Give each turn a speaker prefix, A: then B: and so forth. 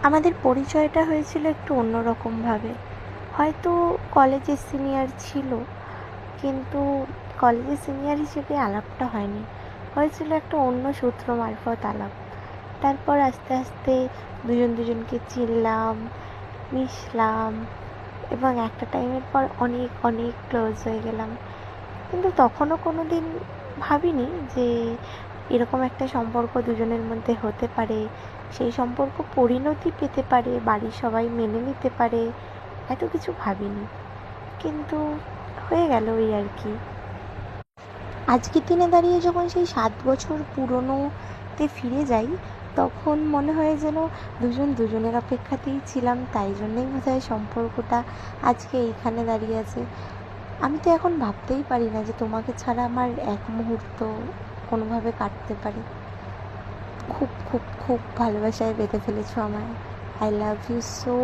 A: আমাদের পরিচয়টা হয়েছিল একটু অন্যরকমভাবে। হয়তো কলেজের সিনিয়র ছিল, কিন্তু কলেজের সিনিয়র হিসেবে আলাপটা হয়নি, হয়েছিল একটা অন্য সূত্র মারফত আলাপ। তারপর আস্তে আস্তে দুজন দুজনকে চিনলাম, মিশলাম, এবং একটা টাইমের পর অনেক অনেক ক্লোজ হয়ে গেলাম। কিন্তু তখনও কোনো দিন ভাবিনি যে এরকম একটা সম্পর্ক দুজনের মধ্যে হতে পারে, সেই সম্পর্ক পরিণতি পেতে পারে, বাড়ির সবাই মেনে নিতে পারে, এত কিছু ভাবিনি। কিন্তু হয়ে গেল ওই আর কি। আজকের দিনে দাঁড়িয়ে যখন সেই 7 বছর পুরনোতে ফিরে যাই, তখন মনে হয় যেন দুজন দুজনের অপেক্ষাতেই ছিলাম, তাই জন্যই বোধহয় সম্পর্কটা আজকে এইখানে দাঁড়িয়ে আছে। আমি তো এখন ভাবতেই পারি না যে তোমাকে ছাড়া আমার এক মুহূর্ত কোনোভাবে কাটতে পারে। খুব খুব খুব ভালোবাসায় বেঁধে ফেলেছো আমায়। I love you so